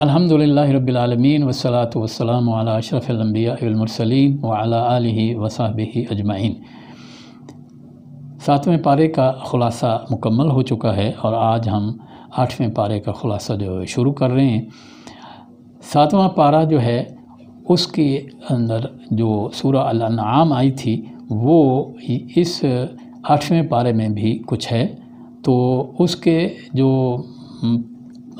الحمدللہ رب العالمین والصلاة والسلام علی اشرف الانبیاء والمرسلین وعلی آلہ وصحبہ اجمعین۔ 7ویں پارے کا خلاصہ مکمل ہو چکا ہے اور آج ہم 8ویں پارے کا خلاصہ جو ہے شروع کر رہے ہیں۔ 7واں پارہ جو ہے اس کے اندر جو سورہ الانعام آئی تھی وہ اس 8ویں پارے میں بھی کچھ ہے، تو اس کے جو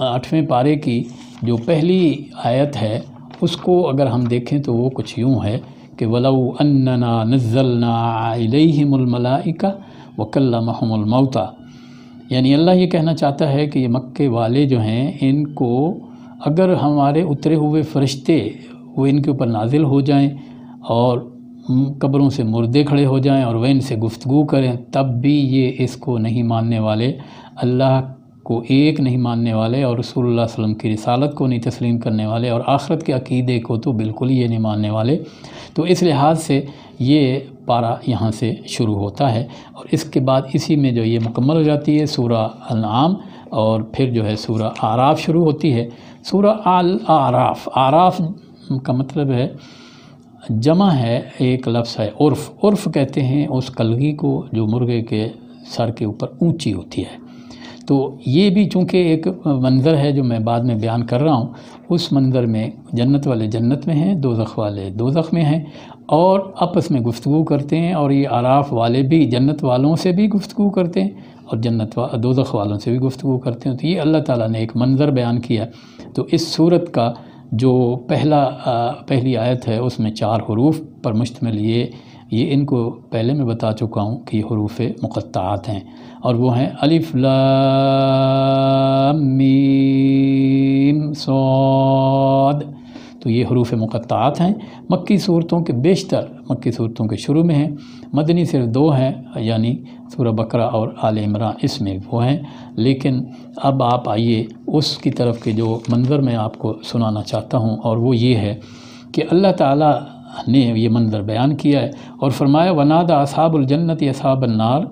8ویں پارے کی جو پہلی آیت ہے اس کو اگر ہم دیکھیں تو وہ کچھ یوں ہے کہ وَلَوْ أَنَّنَا نَزَّلْنَا إِلَيْهِمُ الْمَلَائِكَةَ وَكَلَّمَهُمُ الْمَوْتَى، یعنی اللہ یہ کہنا چاہتا ہے کہ یہ مکے والے جو ہیں ان کو اگر ہمارے اترے ہوئے فرشتے وہ ان کے اوپر نازل ہو جائیں اور قبروں سے مردے کھڑے ہو جائیں اور وہ ان سے گفتگو کریں تب بھی یہ اس کو نہیں ماننے والے، اللہ کو ایک نہیں ماننے والے اور رسول اللہ صلی اللہ علیہ وسلم کی رسالت کو نہیں تسلیم کرنے والے اور آخرت کے عقیدے کو تو بالکل ہی یہ نہیں ماننے والے۔ تو اس لحاظ سے یہ پارہ یہاں سے شروع ہوتا ہے اور اس کے بعد اسی میں جو یہ مکمل ہو جاتی ہے سورہ الانعام، اور پھر جو ہے سورہ اعراف شروع ہوتی ہے۔ سورہ الاعراف، اعراف کا مطلب ہے جمع ہے، ایک لفظ ہے عرف، عرف کہتے ہیں اس کلگی کو جو مرغے کے سر کے اوپر اونچی ہوتی ہے۔ تو یہ بھی چونکہ ایک منظر ہے جو میں بعد میں بیان کر رہا ہوں، اس منظر میں جنت والے جنت میں ہیں، دوزخ والے دوزخ میں ہیں اور آپس میں گفتگو کرتے ہیں، اور یہ اعراف والے بھی جنت والوں سے بھی گفتگو کرتے ہیں اور دوزخ والوں سے بھی گفتگو کرتے ہیں۔ تو یہ اللہ تعالیٰ نے ایک منظر بیان کیا۔ تو اس صورت کا جو پہلی آیت ہے اس میں 4 حروف پر مشتمل یہ ان کو پہلے میں بتا چکا ہوں کہ یہ حروف مقطعات ہیں، اور وہ ہیں الف لام میم صاد، تو یہ حروف مقطعات ہیں۔ مکی صورتوں کے بیشتر مکی صورتوں کے شروع میں ہیں، مدنی صرف 2 ہیں، یعنی سورہ بقرہ اور آل عمران، اس میں وہ ہیں۔ لیکن اب آپ آئیے اس کی طرف کے جو منظر میں آپ کو سنانا چاہتا ہوں، اور وہ یہ ہے کہ اللہ تعالیٰ نے یہ منظر بیان کیا ہے اور فرمایا وَنَادَى أَصْحَابُ الْجَنَّةِ أَصْحَابَ النَّارِ،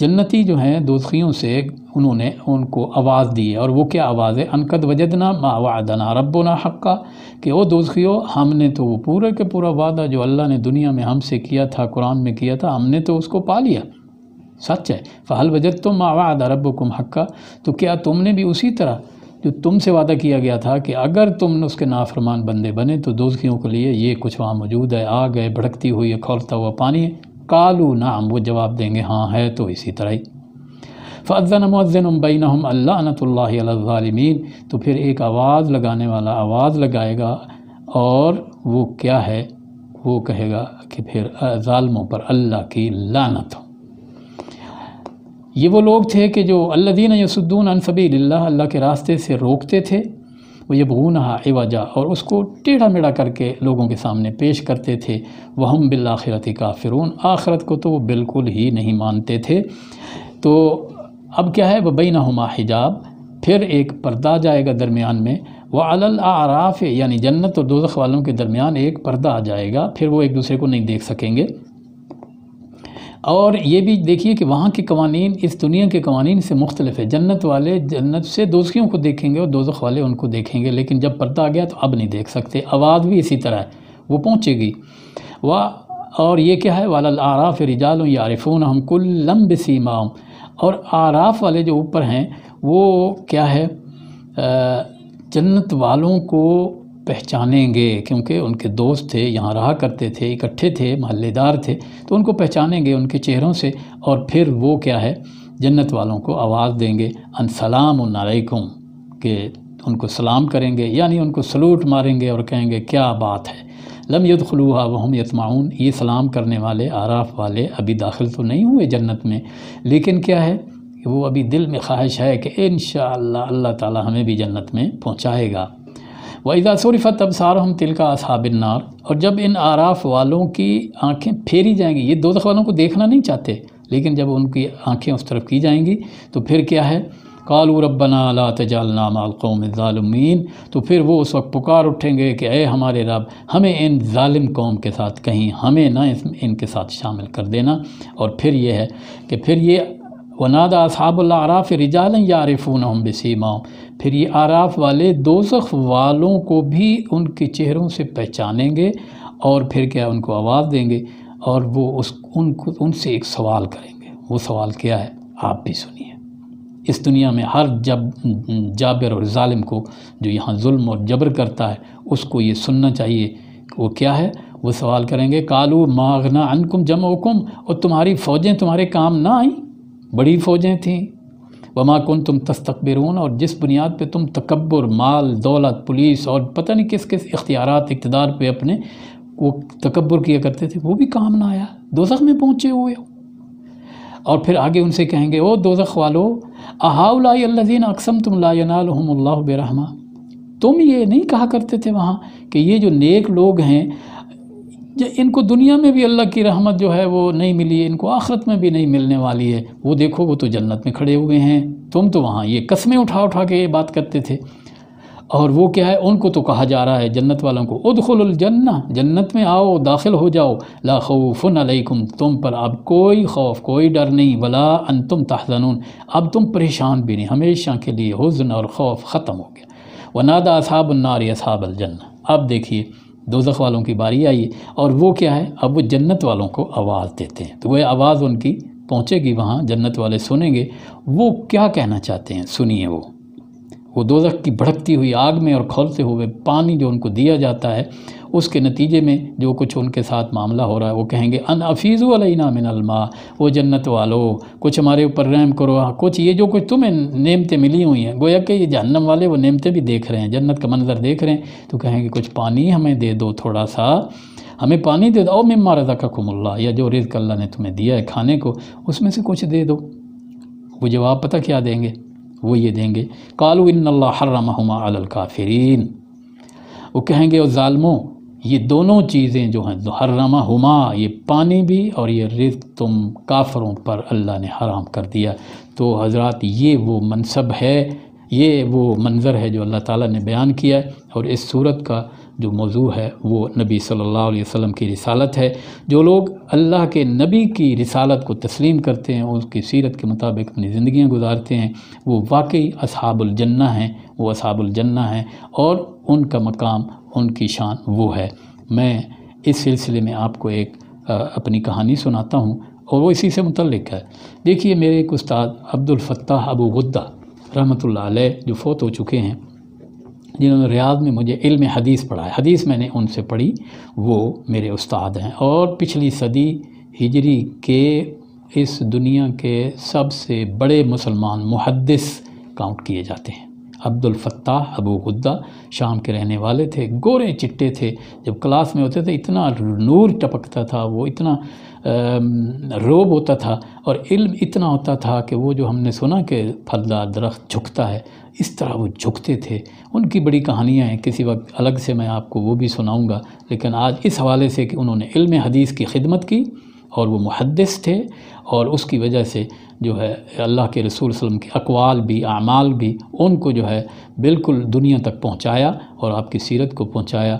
جنتی جو ہیں دوزخیوں سے انہوں نے ان کو آواز دی ہے، اور وہ کیا آواز ہے؟ أَن قَدْ وَجَدْنَا مَا وَعَدَنَا رَبُّنَا حَقًّا، کہ او دوزخیوں ہم نے تو وہ پورا کے پورا وعدہ جو اللہ نے دنیا میں ہم سے کیا تھا، قرآن میں کیا تھا، ہم نے تو اس کو پا لیا، سچ ہے۔ فَهَلْ وَجَدْتُم مَا وَعَدَ رَبُّكُمْ حَقًّا، تو کیا تم نے بھی اسی طرح جو تم سے وعدہ کیا گیا تھا کہ اگر تم اس کے نافرمان بندے بنے تو دوزخیوں کے لیے یہ کچھ وہاں موجود ہے، آگ ہے، بھڑکتی ہوئی ہے، کھولتا ہوا پانی ہے؟ قالوا نعم، وہ جواب دیں گے ہاں ہے، تو اسی طرح ہی۔ فَأَذَّنَ مُؤَذِّنٌ بَيْنَهُمْ اللَّعْنَةُ اللَّهِ عَلَى الظَّالِمِينَ، تو پھر ایک آواز لگانے والا آواز لگائے گا، اور وہ کیا ہے؟ وہ کہے گا کہ پھر ظالموں پر اللہ کی لعنت ہو۔ یہ وہ لوگ تھے کہ جو الذین یصدون عن سبیل اللہ، اللہ کے راستے سے روکتے تھے، وہ یبغونہا عوجا، اور اس کو ٹیڑھا میڑھا کر کے لوگوں کے سامنے پیش کرتے تھے، وہم بالآخرۃ کافرون، آخرت کو تو وہ بالکل ہی نہیں مانتے تھے۔ تو اب کیا ہے؟ وبینہما حجاب، پھر ایک پردہ جائے گا درمیان میں، وعلی الاعراف، یعنی جنت اور دوزخ والوں کے درمیان ایک پردہ آ جائے گا، پھر وہ ایک دوسرے کو نہیں دیکھ سکیں گے۔ اور یہ بھی دیکھیے کہ وہاں کے قوانین اس دنیا کے قوانین سے مختلف ہے، جنت والے جنت سے دوزخیوں کو دیکھیں گے اور دوزخ والے ان کو دیکھیں گے، لیکن جب پردہ آ گیا تو اب نہیں دیکھ سکتے۔ آواز بھی اسی طرح ہے، وہ پہنچے گی۔ اور یہ کیا ہے؟ وَعَلَى الْأَعْرَافِ رِجَالٌ يَعْرِفُونَهُمْ كُلًّا بِسِيمَاهُمْ، اور اعراف والے جو اوپر ہیں وہ کیا ہے؟ جنت والوں کو پہچانیں گے، کیونکہ ان کے دوست تھے، یہاں رہا کرتے تھے، اکٹھے تھے، محلے دار تھے، تو ان کو پہچانیں گے ان کے چہروں سے، اور پھر وہ کیا ہے؟ جنت والوں کو آواز دیں گے ان سلام علیکم، کہ ان کو سلام کریں گے، یعنی ان کو سلوٹ ماریں گے اور کہیں گے کیا بات ہے۔ لم يدخلوها وهم يطمعون، یہ سلام کرنے والے اعراف والے ابھی داخل تو نہیں ہوئے جنت میں، لیکن کیا ہے؟ وہ ابھی دل میں خواہش ہے کہ انشاءاللہ اللہ تعالی ہمیں بھی جنت میں پہنچائے گا۔ وَإِذَا صُرِفَتْ أَبْصَارُهُمْ تِلْكَ أَصْحَابِ النَّارِ، اور جب ان اعراف والوں کی آنکھیں پھیری جائیں گی، یہ دوزخ والوں کو دیکھنا نہیں چاہتے، لیکن جب ان کی آنکھیں اس طرف کی جائیں گی تو پھر کیا ہے؟ قَالُوا رَبَّنَا لَا تَجْعَلْنَا مَعَ الْقَوْمِ الظَّالِمِينَ، تو پھر وہ اس وقت پکار اٹھیں گے کہ اے ہمارے رب، ہمیں ان ظالم قوم کے ساتھ کہیں ہمیں نہ ان کے ساتھ شامل کر دینا۔ اور پھر یہ ہے کہ پھر یہ وَنَادَى أَصْحَابُ الْأَعْرَافِ رِجَالًا يَعْرِفُونَهُمْ بِسِيمَاهُمْ، پھر یہ آراف والے دوزخ والوں کو بھی ان کے چہروں سے پہچانیں گے اور پھر کیا ان کو آواز دیں گے اور وہ ان سے ایک سوال کریں گے۔ وہ سوال کیا ہے آپ بھی سنیے۔ اس دنیا میں ہر جابر اور ظالم کو جو یہاں ظلم اور جبر کرتا ہے اس کو یہ سننا چاہیے کہ وہ کیا ہے۔ وہ سوال کریں گے قالوا ما اغنی عنکم جمعکم، اور تمہاری فوجیں تمہارے کام نہ آئیں، بڑی فوجیں تھیں، وما کنتم تستکبرون، اور جس بنیاد پہ تم تکبر، مال، دولت، پولیس اور پتہ نہیں کس کس اختیارات اقتدار پہ اپنے وہ تکبر کیا کرتے تھے، وہ بھی کام نہ آیا، دوزخ میں پہنچے ہوئے ہو۔ اور پھر آگے ان سے کہیں گے او دوزخ والو اہؤلاء الذین اقسمتم لا ینالہم اللہ برحمہ، تم یہ نہیں کہا کرتے تھے وہاں کہ یہ جو نیک لوگ ہیں ان کو دنیا میں بھی اللہ کی رحمت جو ہے وہ نہیں ملی ہے، ان کو آخرت میں بھی نہیں ملنے والی ہے، وہ دیکھو وہ تو جنت میں کھڑے ہوئے ہیں، تم تو وہاں یہ قسمیں اٹھا کے یہ بات کرتے تھے۔ اور وہ کیا ہے، ان کو تو کہا جا رہا ہے جنت والوں کو ادخلوا الجنہ، جنت میں آؤ، داخل ہو جاؤ، لا خوف علیکم، تم پر اب کوئی خوف، کوئی ڈر نہیں، ولا انتم تحزنون، اب تم پریشان بھی نہیں، ہمیشہ کے لیے حزن اور خوف ختم ہو گیا۔ ونادى اصحاب النار اصحاب الجنہ، اب دیکھیے دوزخ والوں کی باری آئی اور وہ کیا ہے، اب وہ جنت والوں کو آواز دیتے ہیں، تو وہ آواز ان کی پہنچے گی وہاں، جنت والے سنیں گے وہ کیا کہنا چاہتے ہیں، سنیے۔ وہ دوزخ کی بھڑکتی ہوئی آگ میں اور کھولتے ہوئے پانی جو ان کو دیا جاتا ہے، اس کے نتیجے میں جو کچھ ان کے ساتھ معاملہ ہو رہا ہے، وہ کہیں گے ان افیضوا علینا من الماء، وہ جنت والو کچھ ہمارے اوپر رحم کرو، کچھ یہ جو کچھ تمہیں نعمتیں ملی ہوئی ہیں، گویا کہ یہ جہنم والے وہ نعمتیں بھی دیکھ رہے ہیں، جنت کا منظر دیکھ رہے ہیں، تو کہیں گے کچھ پانی ہمیں دے دو، تھوڑا سا ہمیں پانی دے دو، او مما رزقکم اللہ، یا جو رزق اللہ نے تمہیں دیا ہے کھانے کو اس میں سے کچھ دے دو۔ وہ جواب پتہ کیا دیں گے، وہ یہ دیں گے قالوا ان اللہ حرمہما علی الکافرین، وہ کہیں گے او ظالموں یہ دونوں چیزیں جو ہیں حرمہما، یہ پانی بھی اور یہ رزق تم کافروں پر اللہ نے حرام کر دیا۔ تو حضرات یہ وہ منصب ہے، یہ وہ منظر ہے جو اللہ تعالیٰ نے بیان کیا ہے، اور اس صورت کا جو موضوع ہے وہ نبی صلی اللہ علیہ وسلم کی رسالت ہے۔ جو لوگ اللہ کے نبی کی رسالت کو تسلیم کرتے ہیں، اس کی سیرت کے مطابق اپنی زندگیاں گزارتے ہیں، وہ واقعی اصحاب الجنہ ہیں، وہ اصحاب الجنہ ہیں، اور ان کا مقام، ان کی شان وہ ہے۔ میں اس سلسلے میں آپ کو ایک اپنی کہانی سناتا ہوں اور وہ اسی سے متعلق ہے۔ دیکھیے میرے ایک استاد عبدالفتاح ابو غدہ رحمۃ اللہ علیہ جو فوت ہو چکے ہیں، جنہوں نے ریاض میں مجھے علم حدیث پڑھا ہے، حدیث میں نے ان سے پڑھی، وہ میرے استاد ہیں، اور پچھلی صدی ہجری کے اس دنیا کے سب سے بڑے مسلمان محدث کاؤنٹ کیے جاتے ہیں۔ عبدالفتاح ابو غدہ شام کے رہنے والے تھے، گورے چٹے تھے، جب کلاس میں ہوتے تھے اتنا نور ٹپکتا تھا، وہ اتنا روب ہوتا تھا، اور علم اتنا ہوتا تھا کہ وہ جو ہم نے سنا کہ پھلدار درخت جھکتا ہے، اس طرح وہ جھکتے تھے۔ ان کی بڑی کہانیاں ہیں، کسی وقت الگ سے میں آپ کو وہ بھی سناؤں گا، لیکن آج اس حوالے سے کہ انہوں نے علم حدیث کی خدمت کی اور وہ محدث تھے، اور اس کی وجہ سے جو ہے اللہ کے رسول صلی اللہ علیہ وسلم کے اقوال بھی اعمال بھی ان کو جو ہے بالکل دنیا تک پہنچایا اور آپ کی سیرت کو پہنچایا۔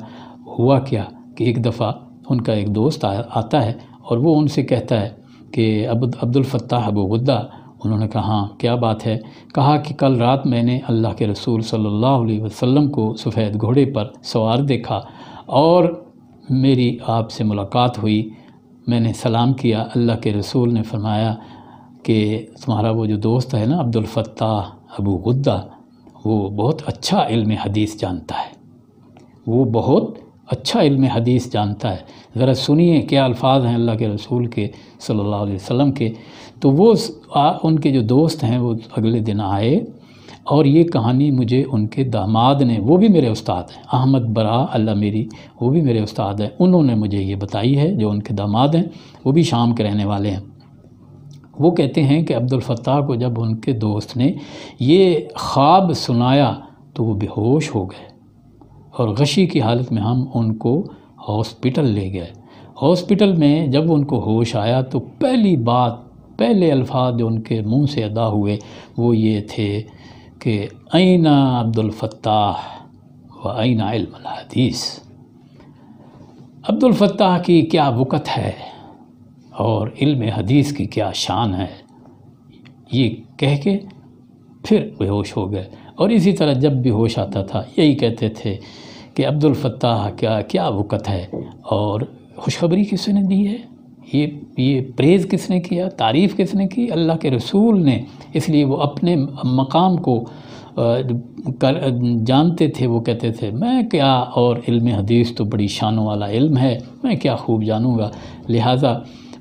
ہوا کیا کہ ایک دفعہ ان کا ایک دوست آتا ہے اور وہ ان سے کہتا ہے کہ عبدالفتاح ابو غدہ، انہوں نے کہا ہاں کیا بات ہے؟ کہا کہ کل رات میں نے اللہ کے رسول صلی اللہ علیہ وسلم کو سفید گھوڑے پر سوار دیکھا اور میری آپ سے ملاقات ہوئی، میں نے سلام کیا، اللہ کے رسول نے فرمایا کہ تمہارا وہ جو دوست ہے نا عبدالفتاح ابو غدہ، وہ بہت اچھا علم حدیث جانتا ہے، وہ بہت اچھا علم حدیث جانتا ہے، ذرا سنیے کیا الفاظ ہیں اللہ کے رسول کے صلی اللہ علیہ وسلم کے۔ تو وہ ان کے جو دوست ہیں وہ اگلے دن آئے اور یہ کہانی مجھے ان کے داماد نے، وہ بھی میرے استاد ہیں، احمد برا اللہ میری، وہ بھی میرے استاد ہیں، انہوں نے مجھے یہ بتائی ہے، جو ان کے داماد ہیں وہ بھی شام کے رہنے والے ہیں۔ وہ کہتے ہیں کہ عبدالفتاح کو جب ان کے دوست نے یہ خواب سنایا تو وہ بے ہوش ہو گئے، اور غشی کی حالت میں ہم ان کو ہاسپٹل لے گئے۔ ہاسپٹل میں جب ان کو ہوش آیا تو پہلے الفاظ جو ان کے منہ سے ادا ہوئے وہ یہ تھے کہ این عبدالفتاح و این علم الحدیث، عبدالفتاح کی کیا وقت ہے اور علم حدیث کی کیا شان ہے، یہ کہہ کے پھر بے ہوش ہو گئے۔ اور اسی طرح جب بھی ہوش آتا تھا یہی کہتے تھے کہ عبدالفتاح کیا وقت ہے، اور خوشخبری کس نے دی ہے، یہ پریز کس نے کیا، تعریف کس نے کی، اللہ کے رسول نے۔ اس لیے وہ اپنے مقام کو جانتے تھے، وہ کہتے تھے میں کیا، اور علم حدیث تو بڑی شانوں والا علم ہے، میں کیا خوب جانوں گا۔ لہٰذا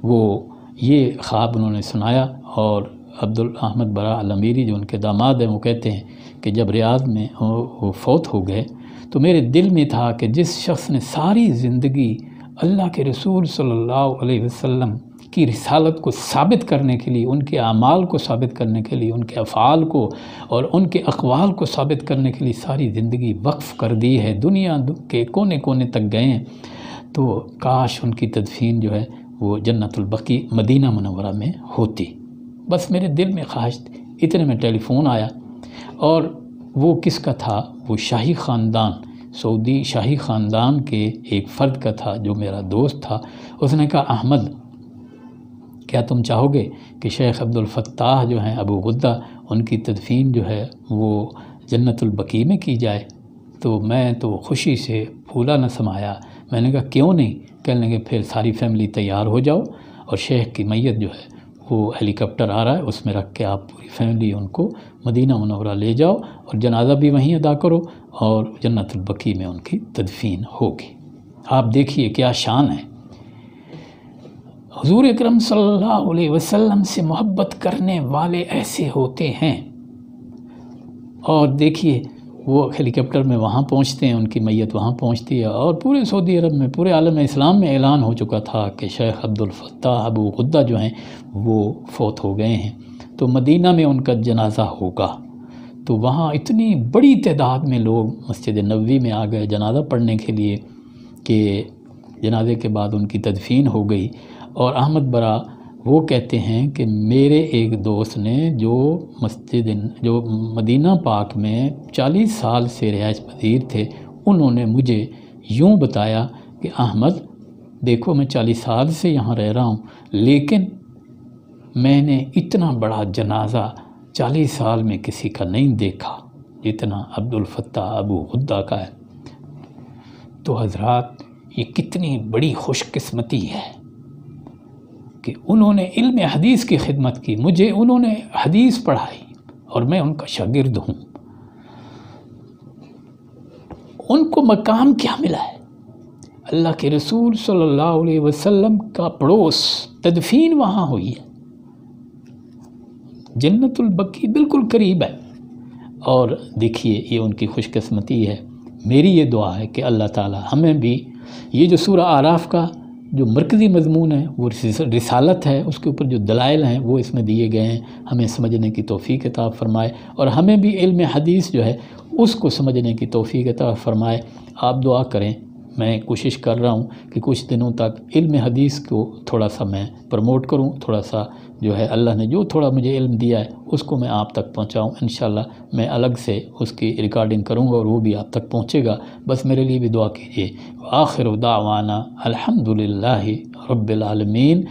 وہ یہ خواب انہوں نے سنایا، اور عبدالاحمد برا الامیری جو ان کے داماد ہیں وہ کہتے ہیں کہ جب ریاض میں وہ فوت ہو گئے تو میرے دل میں تھا کہ جس شخص نے ساری زندگی اللہ کے رسول صلی اللہ علیہ وسلم کی رسالت کو ثابت کرنے کے لیے، ان کے اعمال کو ثابت کرنے کے لیے، ان کے افعال کو اور ان کے اقوال کو ثابت کرنے کے لیے ساری زندگی وقف کر دی ہے، دنیا کے کونے کونے تک گئے ہیں، تو کاش ان کی تدفین جو ہے وہ جنت البقیع مدینہ منورہ میں ہوتی۔ بس میرے دل میں خواہش تھی۔ اتنے میں ٹیلی فون آیا، اور وہ کس کا تھا؟ وہ شاہی خاندان، سعودی شاہی خاندان کے ایک فرد کا تھا جو میرا دوست تھا۔ اس نے کہا احمد کیا تم چاہو گے کہ شیخ عبدالفتاح جو ہیں ابو غدہ، ان کی تدفین جو ہے وہ جنت البقیع میں کی جائے؟ تو میں تو خوشی سے پھولا نہ سمایا، میں نے کہا کیوں نہیں؟ کہنے لگے پھر ساری فیملی تیار ہو جاؤ، اور شیخ کی میت جو ہے وہ ہیلی کاپٹر آ رہا ہے، اس میں رکھ کے آپ پوری فیملی ان کو مدینہ منورہ لے جاؤ، اور جنازہ بھی وہیں ادا کرو، اور جنت البقیع میں ان کی تدفین ہوگی۔ آپ دیکھیے کیا شان ہے۔ حضور اکرم صلی اللہ علیہ وسلم سے محبت کرنے والے ایسے ہوتے ہیں، اور دیکھیے وہ ہیلی کاپٹر میں وہاں پہنچتے ہیں، ان کی میت وہاں پہنچتی ہے، اور پورے سعودی عرب میں، پورے عالم اسلام میں اعلان ہو چکا تھا کہ شیخ عبدالفتاح ابو غدہ جو ہیں وہ فوت ہو گئے ہیں، تو مدینہ میں ان کا جنازہ ہوگا۔ تو وہاں اتنی بڑی تعداد میں لوگ مسجد نبوی میں آ گئے جنازہ پڑھنے کے لیے کہ جنازے کے بعد ان کی تدفین ہو گئی۔ اور احمد برا وہ کہتے ہیں کہ میرے ایک دوست نے جو مدینہ پاک میں 40 سال سے رہائش پذیر تھے، انہوں نے مجھے یوں بتایا کہ احمد دیکھو میں 40 سال سے یہاں رہ رہا ہوں، لیکن میں نے اتنا بڑا جنازہ 40 سال میں کسی کا نہیں دیکھا جتنا عبدالفتاح ابو غدہ کا ہے۔ تو حضرات یہ کتنی بڑی خوش قسمتی ہے کہ انہوں نے علم حدیث کی خدمت کی، مجھے انہوں نے حدیث پڑھائی، اور میں ان کا شاگرد ہوں۔ ان کو مقام کیا ملا ہے؟ اللہ کے رسول صلی اللہ علیہ وسلم کا پڑوس، تدفین وہاں ہوئی ہے، جنت البقیع بالکل قریب ہے۔ اور دیکھیے یہ ان کی خوش قسمتی ہے۔ میری یہ دعا ہے کہ اللہ تعالی ہمیں بھی یہ جو سورہ اعراف کا جو مرکزی مضمون ہے وہ رسالت ہے، اس کے اوپر جو دلائل ہیں وہ اس میں دیے گئے ہیں، ہمیں سمجھنے کی توفیق عطا فرمائے، اور ہمیں بھی علم حدیث جو ہے اس کو سمجھنے کی توفیق عطا فرمائے۔ آپ دعا کریں، میں کوشش کر رہا ہوں کہ کچھ دنوں تک علم حدیث کو تھوڑا سا میں پروموٹ کروں، تھوڑا سا جو ہے اللہ نے جو تھوڑا مجھے علم دیا ہے اس کو میں آپ تک پہنچاؤں۔ انشاءاللہ میں الگ سے اس کی ریکارڈنگ کروں گا اور وہ بھی آپ تک پہنچے گا۔ بس میرے لیے بھی دعا کیجیے۔ آخر دعوانا الحمدللہ رب العالمین۔